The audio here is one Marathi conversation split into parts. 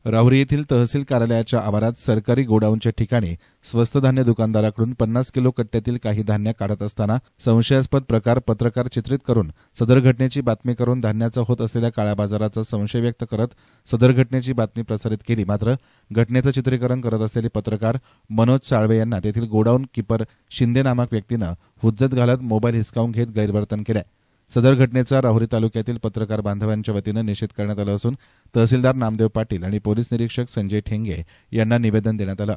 राहुरी येथील तहसील कार्यालयाच्या आवारात सरकारी गोडाऊनच्या ठिकाणी स्वस्त धान्य दुकानदाराकडून 50 किलो कट्ट्यातील काही धान्य काढत असताना संशयास्पद प्रकार पत्रकार चित्रित करून सदर घटनेची बातमी करून धान्याचा होत असलेल्या काळ्या बाजाराचा संशय व्यक्त करत सदर घटनेची बातमी प्रसारित केली। मात्र घटनेचं चित्रीकरण करत असलेले पत्रकार मनोज साळवे यांना तेथील गोडाऊन कीपर शिंदे नामक व्यक्तीनं हुज्जत घालत मोबाईल हिसकावून घेत गैरवर्तन केलं। सदर घटनेचा राहुरी तालुक्यातील पत्रकार बांधवांच्या वतीने निषेध करण्यात आला असून तहसीलदार नामदेव पाटील आणि पोलीस निरीक्षक संजय ठेंगे यांना निवेदन देण्यात आलं।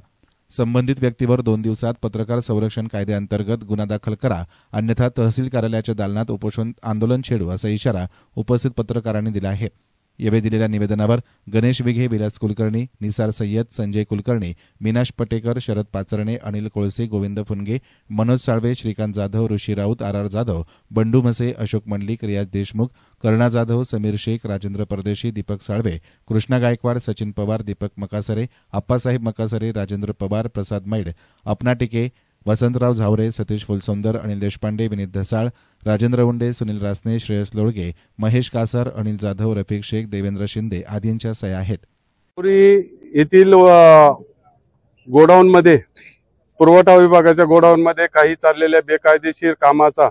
संबंधित व्यक्तीवर 2 दिवसात पत्रकार संरक्षण कायद्याअंतर्गत गुन्हा दाखल करा, अन्यथा तहसील कार्यालयाच्या दालनात उपोषण आंदोलन छेडू असा इशारा उपस्थित पत्रकारांनी दिला आहे। यावेळी दिलेल्या निवेदनावर गणेश विघे, विलास कुलकर्णी, निसार सय्यद, संजय कुलकर्णी, मीनाश पटेकर, शरद पाचरणे, अनिल कोळसे, गोविंद फुनगे, मनोज साळवे, श्रीकांत जाधव, ऋषी राऊत, आर जाधव, बंडू मसे, अशोक मंडलिक, रियाज देशमुख, करुणा जाधव, समीर शेख, राजेंद्र परदेशी, दीपक साळवे, कृष्णा गायकवाड, सचिन पवार, दीपक मकासरे, आप्पासाहेब मकासरे, राजेंद्र पवार, प्रसाद मैड, अपना टिके, वसंतराव झावरे, सतीश फुलसौंदर, अनिल देशपांडे, विनीत धसाळ, राजेंद्र उंडे, सुनील रासने, श्रेयस लोळगे, महेश कासर, अनिल जाधव, रफिक शेख, देवेंद्र शिंदे आदींच्या सह्या आहेत। येथील गोडाऊनमध्ये पुरवठा विभागाच्या गोडाऊनमध्ये काही चाललेल्या बेकायदेशीर कामाचा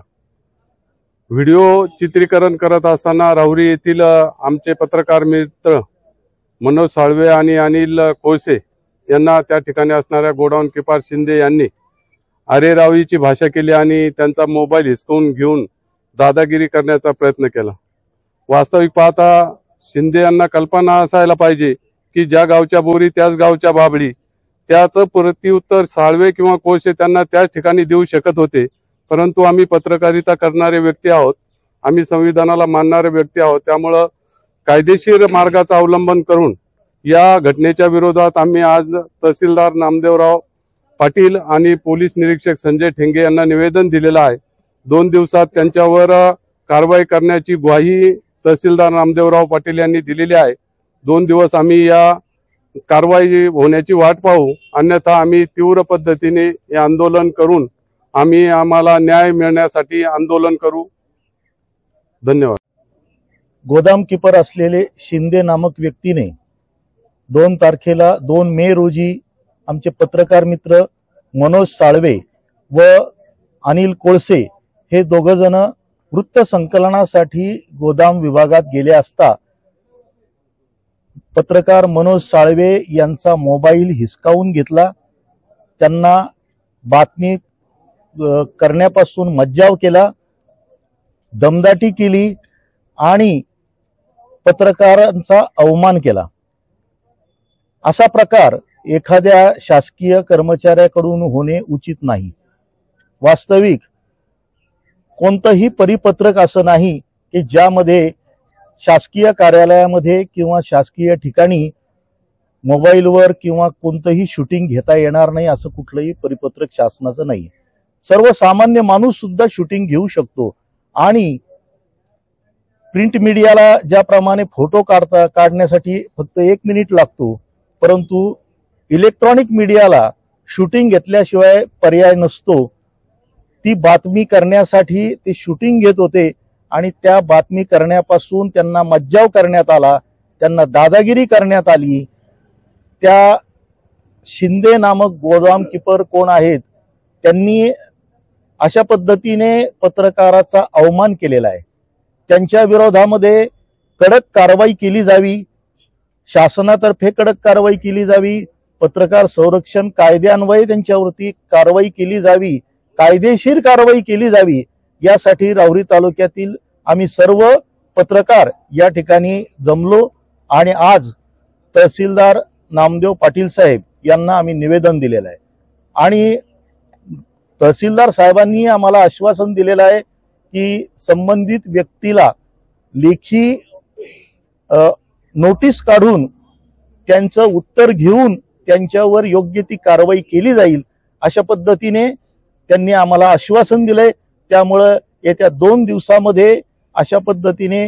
व्हिडिओ चित्रीकरण करत असताना राहुरी येथील आमचे पत्रकार मित्र मनोज साळवे आणि अनिल कोळसे यांना त्या ठिकाणी असणाऱ्या गोडाऊन कीपर शिंदे यांनी अरेरावीची भाषा केली आणि त्यांचा मोबाईल हिसकावून घेऊन दादागिरी करण्याचा प्रयत्न केला। वास्तविक पाहता शिंदे यांना कल्पना असायला पाहिजे की ज्या गावच्या बोरी त्याच गावच्या बाबळी, त्याचं प्रत्युत्तर साळवे किंवा कोळसे त्यांना त्याच ठिकाणी देऊ शकत होते। परंतु आम्ही पत्रकारिता करणारे व्यक्ती आहोत, आम्ही संविधानाला मानणारे व्यक्ती आहोत, त्यामुळं कायदेशीर मार्गाचा अवलंबन करून या घटनेच्या विरोधात आम्ही आज तहसीलदार नामदेवराव पाटील आणि पोलीस निरीक्षक संजय ठेंगे यांना निवेदन दिलेलं आहे। 2 दिवसात त्यांच्यावर कारवाई करण्याची ग्वाही तहसीलदार नामदेवराव पाटील यांनी दिलेली आहे। 2 दिवस आम्ही या कारवाई होण्याची वाट पाहू, अन्यथा आम्ही तीव्र पद्धतीने हे आंदोलन करून आम्हाला न्याय मिळण्यासाठी आंदोलन करू। धन्यवाद। गोदाम कीपर असलेले शिंदे नामक व्यक्तीने 2 तारखेला 2 मे रोजी आमचे पत्रकार मित्र मनोज साळवे व अनिल कोळसे हे दोघजण वृत्त संकलनासाठी गोदाम विभागात गेले असता पत्रकार मनोज साळवे यांचा मोबाईल हिसकावून घेतला, त्यांना बातमी करण्यापासून मज्जाव केला, दमदाटी केली आणि पत्रकारांचा अवमान केला। असा प्रकार एखाद्या शासकीय कर्मचाऱ्याकडून होणे उचित नाही। वास्तविक कोणतंही परिपत्रक असं नाही की ज्यामध्ये शासकीय कार्यालयामध्ये किंवा शासकीय ठिकाणी मोबाईलवर किंवा कोणतंही शूटिंग घेता येणार नाही असं कुठलंही परिपत्रक शासनाचं नाही। सर्वसामान्य माणूस सुद्धा शूटिंग घेऊ शकतो आणि प्रिंट मीडियाला ज्याप्रमाणे फोटो काढण्यासाठी फक्त 1 मिनिट लागतो, परंतु इलेक्ट्रॉनिक मीडियाला शूटिंग घेतल्याशिवाय पर्याय नसतो। ती बातमी करण्यासाठी ते शूटिंग घेत होते आणि त्या बातमी करण्यापासून त्यांना मज्जाव करण्यात आला, त्यांना दादागिरी करण्यात आली। त्या शिंदे नामक गोदाम कीपर कोण आहेत त्यांनी अशा पद्धतीने पत्रकाराचा अवमान केलेला आहे। त्यांच्या विरोधामध्ये कडक कारवाई केली जावी, शासनातर्फे कडक कारवाई केली जावी, पत्रकार संरक्षण कायद्यान्वये त्यांच्यावरती कारवाई केली जावी, कायदेशीर कारवाई केली जावी। यासाठी राहुरी तालुक्यातील आम्ही सर्व पत्रकार या ठिकाणी जमलो आणि आज तहसीलदार नामदेव पाटील साहेब यांना आम्ही निवेदन दिलेलं आहे आणि तहसीलदार साहेबांनी आम्हाला आश्वासन दिलेलं आहे की संबंधित व्यक्तीला लेखी नोटीस काढून त्यांचं उत्तर घेऊन त्यांच्यावर योग्य ती कारवाई केली जाईल अशा पद्धतीने त्यांनी आम्हाला आश्वासन दिलंय। त्यामुळे येत्या 2 दिवसामध्ये अशा पद्धतीने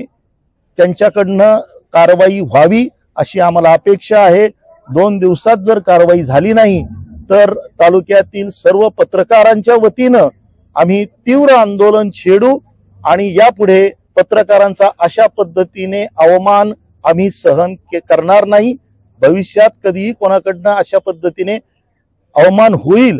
त्यांच्याकडनं कारवाई व्हावी अशी आम्हाला अपेक्षा आहे। 2 दिवसात जर कारवाई झाली नाही तर तालुक्यातील सर्व पत्रकारांच्या वतीनं आम्ही तीव्र आंदोलन छेडू आणि यापुढे पत्रकारांचा अशा पद्धतीने अवमान आम्ही सहन करणार नाही। भविष्यात कधीही कोणाकडनं अशा पद्धतीने अवमान होईल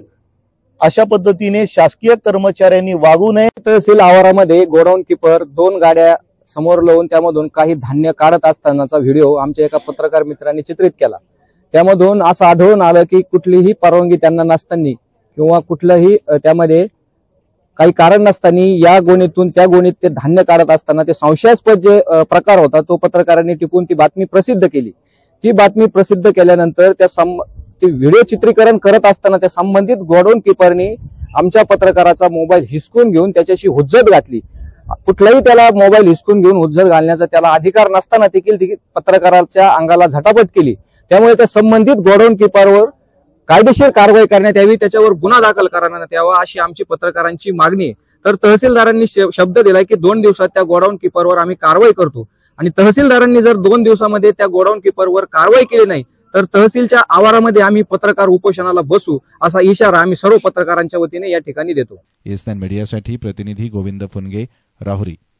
अशा पद्धतीने शासकीय कर्मचाऱ्यांनी वागू नये। तहसील आवारामध्ये गोडाऊन किपर 2 गाड्या समोर लावून त्यामधून काही धान्य काढत असतानाचा व्हिडिओ आमच्या एका पत्रकार मित्रांनी चित्रित केला। त्यामधून असं आढळून आलं की कुठलीही परवानगी त्यांना नसताना किंवा कुठलंही त्यामध्ये काही कारण नसताना या गोणीतून त्या गोणीत ते धान्य काढत असताना ते संशयास्पद जे प्रकार होता तो पत्रकारांनी टिपून ती बातमी प्रसिद्ध केली। ती बातमी प्रसिद्ध केल्यानंतर ते व्हिडिओ चित्रीकरण करत असताना त्या संबंधित गोडाऊन किपरनी आमच्या पत्रकाराचा मोबाईल हिसकून घेऊन त्याच्याशी हुज्जत घातली। कुठलाही त्याला मोबाईल हिसकून घेऊन हुज्जत घालण्याचा त्याला अधिकार नसताना देखील पत्रकाराच्या अंगाला झटापट केली। त्यामुळे त्या संबंधित गोडाऊन किपरवर कायदेशीर कारवाई करण्यात यावी, त्याच्यावर गुन्हा दाखल करण्यात यावा अशी आमची पत्रकारांची मागणी। तर तहसीलदारांनी शब्द दिलाय की 2 दिवसात त्या गोडाऊन किपरवर आम्ही कारवाई करतो आणि तहसीलदारांनी जर 2 दिवसामध्ये त्या गोडाऊन किपरवर कारवाई केली नाही तर तहसीलच्या आवारामध्ये आम्ही पत्रकार उपोषणाला बसू असा इशारा आम्ही सर्व पत्रकारांच्या वतीने या ठिकाणी देतो। येस नाईन मीडियासाठी प्रतिनिधी गोविंद फुनगे, राहुरी।